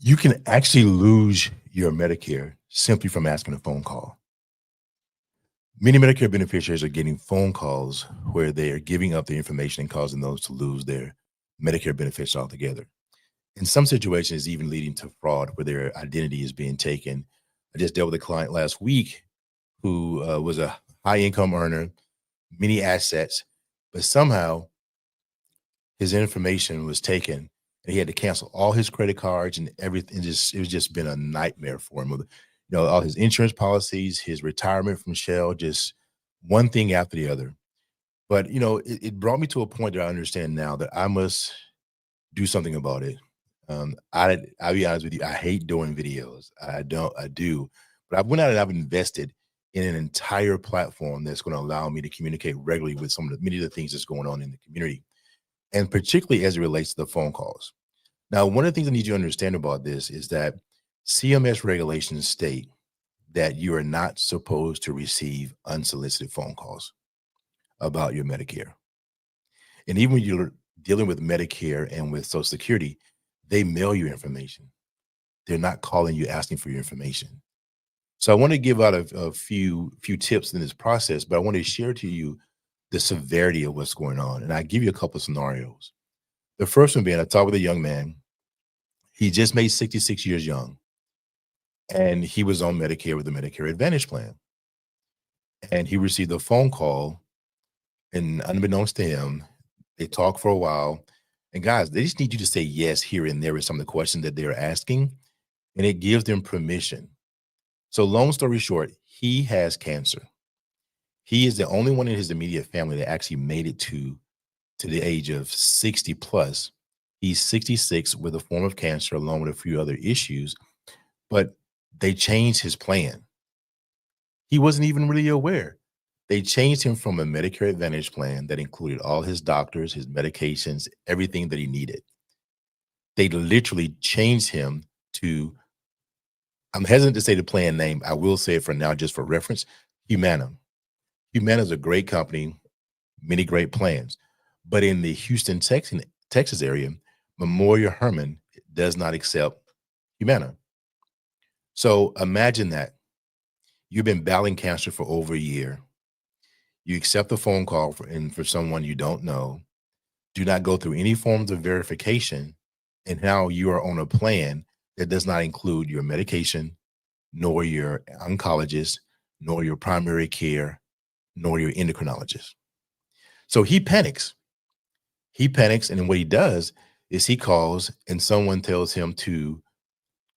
You can actually lose your Medicare simply from asking a phone call. Many Medicare beneficiaries are getting phone calls where they are giving up their information and causing those to lose their Medicare benefits altogether. In some situations, even leading to fraud where their identity is being taken. I just dealt with a client last week who was a high income earner, many assets, but somehow his information was taken and he had to cancel all his credit cards and everything. Just it was just been a nightmare for him. With, all his insurance policies, his retirement from Shell, just one thing after the other. But it brought me to a point that I understand now that I must do something about it. I'll be honest with you, I hate doing videos. I do, but I've went out and I've invested in an entire platform that's going to allow me to communicate regularly with some of the many of the things that's going on in the community, and particularly as it relates to the phone calls. Now, one of the things I need you to understand about this is that CMS regulations state that you are not supposed to receive unsolicited phone calls about your Medicare. And even when you're dealing with Medicare and with Social Security, they mail you information. They're not calling you asking for your information. So I want to give out a few tips in this process, but I want to share to you the severity of what's going on. And I give you a couple of scenarios. The first one being I talked with a young man. He just made 66 years young, and he was on Medicare with the Medicare Advantage plan. And he received a phone call, and unbeknownst to him, they talked for a while. And guys, they just need you to say yes here and there with some of the questions that they're asking, and it gives them permission. So, long story short, he has cancer. He is the only one in his immediate family that actually made it to the age of 60 plus. He's 66 with a form of cancer, along with a few other issues, but they changed his plan. He wasn't even really aware. They changed him from a Medicare Advantage plan that included all his doctors, his medications, everything that he needed. They literally changed him to, I'm hesitant to say the plan name. I will say it for now, just for reference, Humana. Humana is a great company, many great plans. But in the Houston, Texas area, Memorial Hermann does not accept Humana. So imagine that. You've been battling cancer for over a year. You accept a phone call for someone you don't know, do not go through any forms of verification, and now you are on a plan that does not include your medication, nor your oncologist, nor your primary care, nor your endocrinologist. So he panics. He panics, and then what he does is he calls and someone tells him to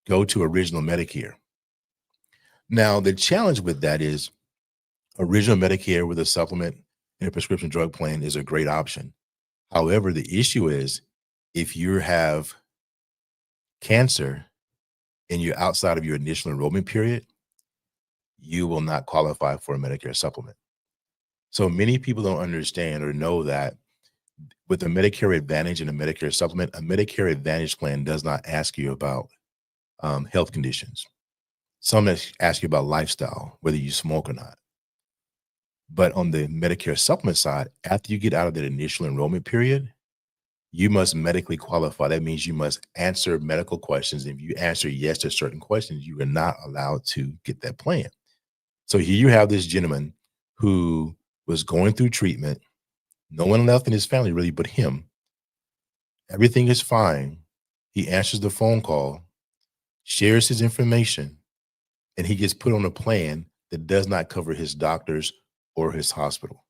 go to original Medicare. Now, the challenge with that is original Medicare with a supplement and a prescription drug plan is a great option. However, the issue is if you have cancer and you're outside of your initial enrollment period, you will not qualify for a Medicare supplement. So many people don't understand or know that with a Medicare Advantage and a Medicare supplement, a Medicare Advantage plan does not ask you about health conditions. Some ask you about lifestyle, whether you smoke or not. But on the Medicare supplement side, after you get out of that initial enrollment period, you must medically qualify. That means you must answer medical questions. If you answer yes to certain questions, you are not allowed to get that plan. So here you have this gentleman who was going through treatment. No one left in his family really but him. Everything is fine. He answers the phone call, shares his information, and he gets put on a plan that does not cover his doctors or his hospital.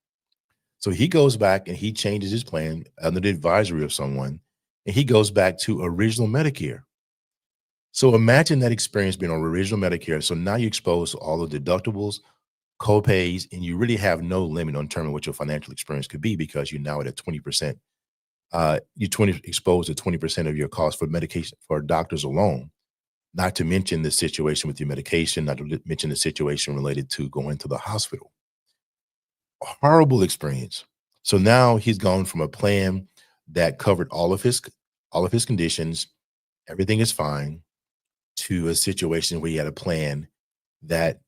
So he goes back and he changes his plan under the advisory of someone, and he goes back to original Medicare. So imagine that experience being on original Medicare. So now you're exposed to all the deductibles, co-pays, and you really have no limit on determining what your financial experience could be because you're now at a 20%. You're 20 exposed to 20% of your cost for medication for doctors alone. Not to mention the situation with your medication, not to mention the situation related to going to the hospital. Horrible experience. So now he's gone from a plan that covered all of his conditions, everything is fine, to a situation where he had a plan that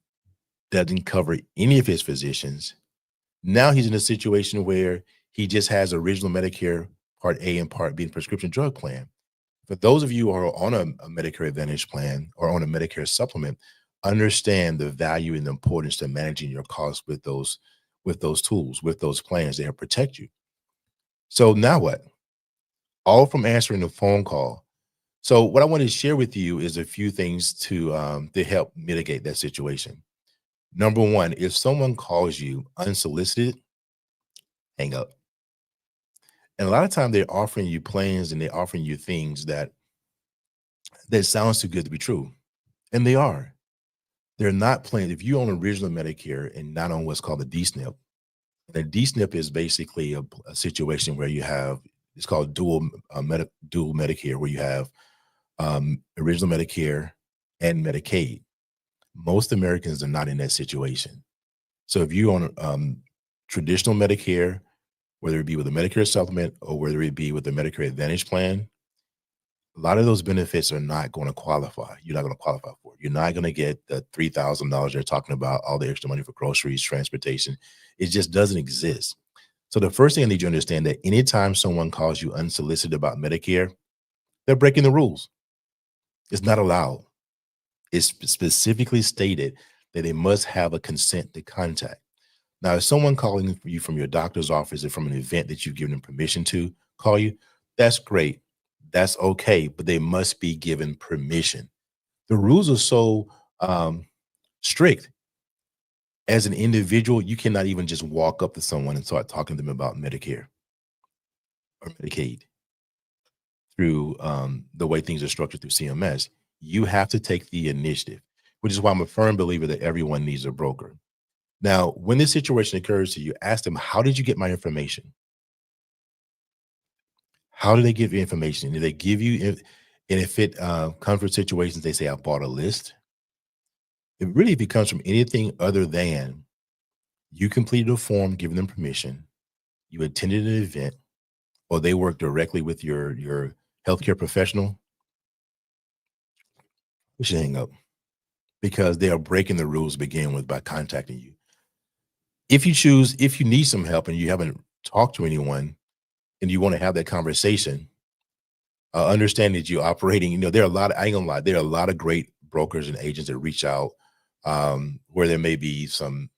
doesn't cover any of his physicians. Now he's in a situation where he just has original Medicare Part A and Part B prescription drug plan. For those of you who are on a Medicare Advantage plan or on a Medicare supplement, understand the value and the importance to managing your costs with those tools, with those plans that help protect you. So now what? All from answering the phone call. So what I want to share with you is a few things to help mitigate that situation. Number one, if someone calls you unsolicited, hang up. And a lot of time they're offering you plans and they're offering you things that sounds too good to be true. And they are. They're not plans. If you own original Medicare and not on what's called a DSNP, and a DSNP is basically a situation where you have it's called dual Medicare, where you have original Medicare and Medicaid. Most Americans are not in that situation. So if you own traditional Medicare, whether it be with a Medicare supplement or whether it be with the Medicare Advantage plan, a lot of those benefits are not going to qualify. You're not going to qualify for it. You're not going to get the $3,000 they're talking about, all the extra money for groceries, transportation. It just doesn't exist. So the first thing I need you to understand that anytime someone calls you unsolicited about Medicare, they're breaking the rules. It's not allowed. It's specifically stated that they must have a consent to contact. Now, if someone calling you from your doctor's office or from an event that you've given them permission to call you, that's great. That's okay, but they must be given permission. The rules are so strict. As an individual, you cannot even just walk up to someone and start talking to them about Medicare or Medicaid through the way things are structured through CMS. You have to take the initiative, which is why I'm a firm believer that everyone needs a broker. Now, when this situation occurs to you, ask them, how did you get my information? How do they give you information? Do they give you, and if it comes from situations, they say, I bought a list. It really, if it comes from anything other than you completed a form giving them permission, you attended an event, or they work directly with your healthcare professional, we should hang up because they are breaking the rules to begin with by contacting you. If you need some help and you haven't talked to anyone and you want to have that conversation, understand that you're operating, there are a lot of, I ain't gonna lie, there are a lot of great brokers and agents that reach out where there may be some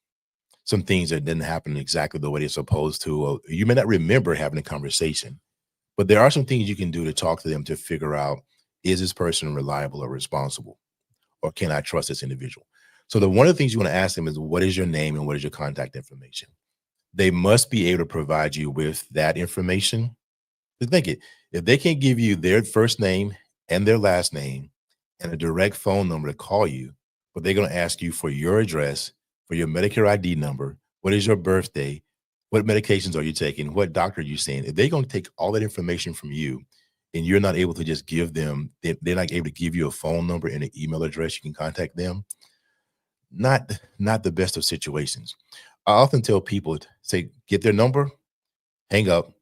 things that didn't happen exactly the way they're supposed to. Or you may not remember having a conversation, but there are some things you can do to talk to them to figure out, is this person reliable or responsible? Or can I trust this individual? So one of the things you want to ask them is, what is your name and what is your contact information? They must be able to provide you with that information. To think it, if they can't give you their first name and their last name and a direct phone number to call you, but they're going to ask you for your address, for your Medicare ID number, what is your birthday, what medications are you taking, what doctor are you seeing? If they're going to take all that information from you and you're not able to just give them, they're not able to give you a phone number and an email address you can contact them, not the best of situations. I often tell people, say, get their number, hang up,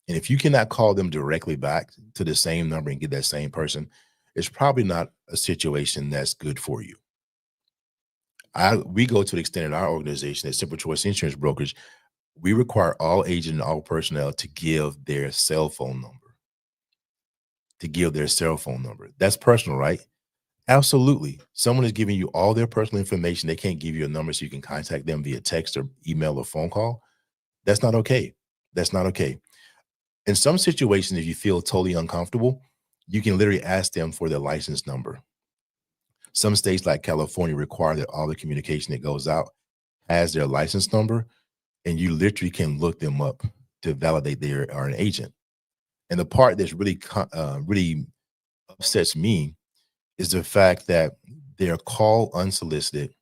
and if you cannot call them directly back to the same number and get that same person, it's probably not a situation that's good for you. We go to the extent in our organization at Simple Choice Insurance Brokers, we require all agents and all personnel to give their cell phone number. That's personal, right? Absolutely. Someone is giving you all their personal information. They can't give you a number so you can contact them via text or email or phone call. That's not okay. That's not okay. In some situations, if you feel totally uncomfortable, you can literally ask them for their license number. Some states like California require that all the communication that goes out has their license number, and you literally can look them up to validate they are an agent. And the part that's really upsets me is the fact that they're called unsolicited,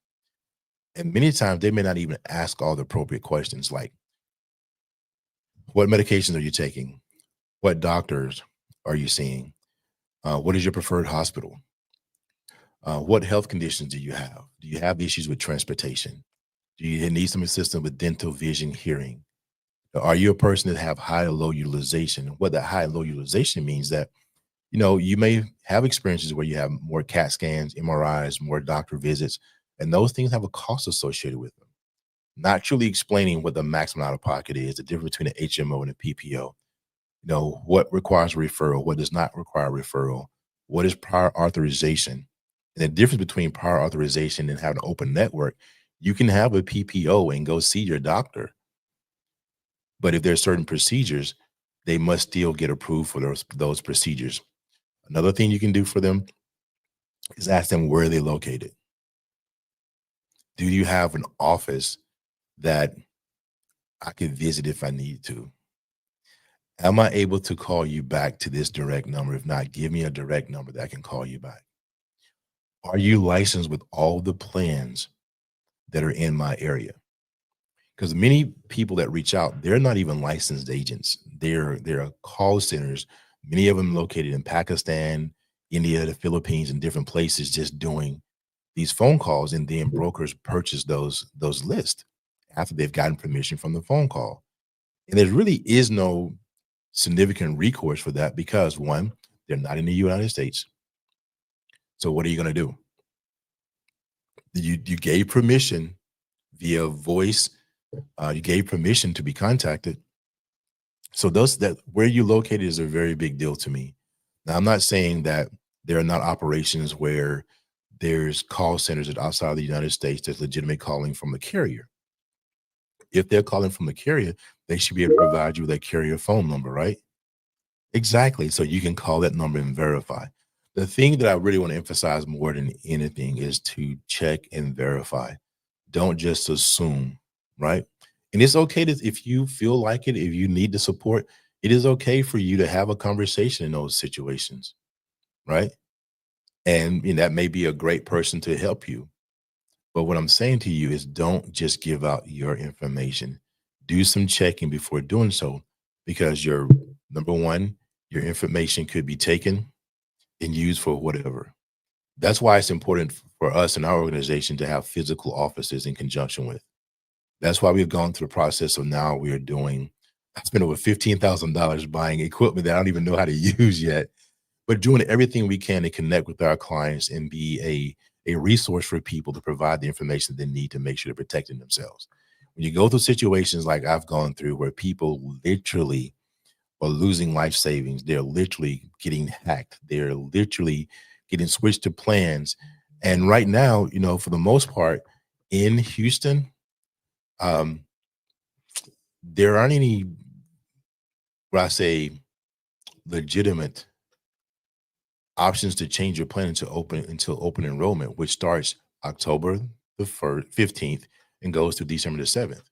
and many times they may not even ask all the appropriate questions like, what medications are you taking? What doctors are you seeing? What is your preferred hospital? What health conditions do you have? Do you have issues with transportation? Do you need some assistance with dental, vision, hearing? Are you a person that have high or low utilization? What that high and low utilization means that, you may have experiences where you have more CAT scans, MRIs, more doctor visits, and those things have a cost associated with them. Not truly explaining what the maximum out of pocket is, the difference between an HMO and a PPO. What requires a referral, what does not require a referral, what is prior authorization. And the difference between prior authorization and having an open network, you can have a PPO and go see your doctor. But if there's certain procedures, they must still get approved for those procedures. Another thing you can do for them is ask them where they're located. Do you have an office that I could visit if I need to? Am I able to call you back to this direct number? If not, give me a direct number that I can call you back. Are you licensed with all the plans that are in my area? Because many people that reach out, they're not even licensed agents. They're call centers, many of them located in Pakistan, India, the Philippines, and different places, just doing these phone calls, and then brokers purchase those lists after they've gotten permission from the phone call. And there really is no significant recourse for that because one, they're not in the United States. So what are you going to do? You gave permission via voice. You gave permission to be contacted. So those that where you located is a very big deal to me. Now I'm not saying that there are not operations where there's call centers that outside of the United States that's legitimate calling from the carrier. If they're calling from the carrier, they should be able to provide you with a carrier phone number, right? Exactly. So you can call that number and verify. The thing that I really want to emphasize more than anything is to check and verify. Don't just assume, right? And it's okay to, if you feel like it, if you need the support, it is okay for you to have a conversation in those situations, right? And that may be a great person to help you. But what I'm saying to you is don't just give out your information. Do some checking before doing so because your number one, your information could be taken and used for whatever. That's why it's important for us in our organization to have physical offices in conjunction with. That's why we've gone through the process of now we are doing, I spent over $15,000 buying equipment that I don't even know how to use yet, but doing everything we can to connect with our clients and be a resource for people to provide the information they need to make sure they're protecting themselves. When you go through situations like I've gone through where people literally are losing life savings, they're literally getting hacked, they're literally getting switched to plans. And right now, for the most part in Houston, um, there aren't any, what I say, legitimate options to change your plan until open enrollment, which starts October the 15th and goes to December the 7th.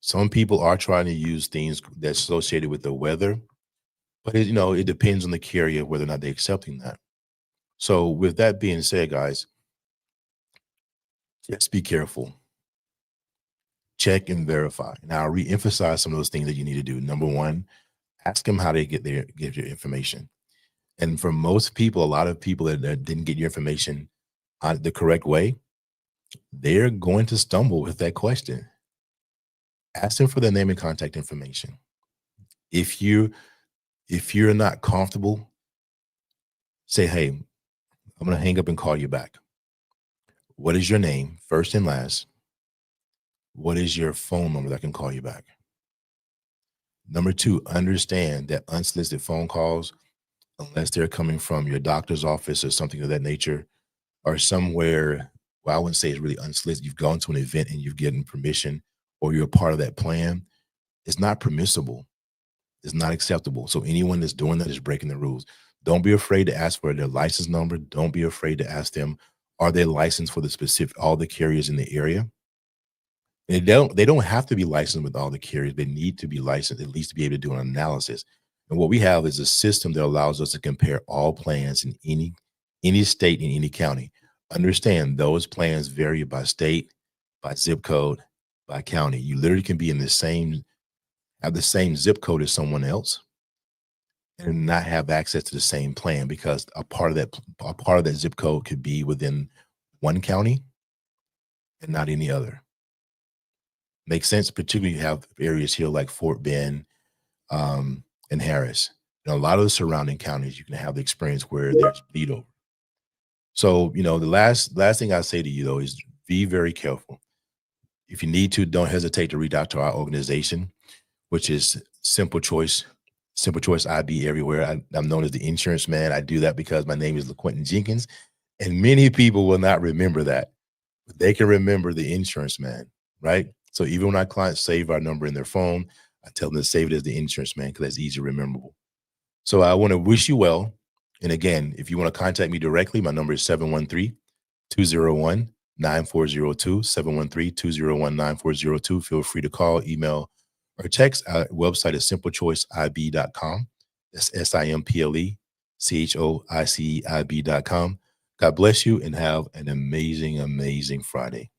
Some people are trying to use things that's associated with the weather, but it depends on the carrier whether or not they're accepting that. So with that being said, guys, just be careful. Check and verify. Now, I'll re-emphasize some of those things that you need to do. Number one, ask them how they get your information. And for most people, a lot of people that didn't get your information the correct way, they're going to stumble with that question. Ask them for their name and contact information. If you're not comfortable, say, "Hey, I'm going to hang up and call you back. What is your name, first and last? What is your phone number that I can call you back?" Number two, understand that unsolicited phone calls, unless they're coming from your doctor's office or something of that nature, or somewhere, well, I wouldn't say it's really unsolicited. You've gone to an event and you've gotten permission or you're a part of that plan. It's not permissible. It's not acceptable. So anyone that's doing that is breaking the rules. Don't be afraid to ask for their license number. Don't be afraid to ask them, are they licensed for the specific, all the carriers in the area? They don't have to be licensed with all the carriers. They need to be licensed at least to be able to do an analysis. And what we have is a system that allows us to compare all plans in any state in any county. Understand those plans vary by state, by zip code, by county. You literally can be in have the same zip code as someone else and not have access to the same plan because a part of that zip code could be within one county and not any other. Makes sense, particularly you have areas here like Fort Bend, and Harris. A lot of the surrounding counties, you can have the experience where there's bleed over. So, the last thing I say to you though is be very careful. If you need to, don't hesitate to reach out to our organization, which is Simple Choice Simple Choice IB everywhere. I'm known as the insurance man. I do that because my name is LaQuentin Jenkins, and many people will not remember that, but they can remember the insurance man, right? So even when our clients save our number in their phone, I tell them to save it as the insurance man because that's easy rememberable. So I want to wish you well. And again, if you want to contact me directly, my number is 713-201-9402, 713-201-9402. Feel free to call, email, or text. Our website is simplechoiceib.com. That's simplechoiceib.com. God bless you and have an amazing, amazing Friday.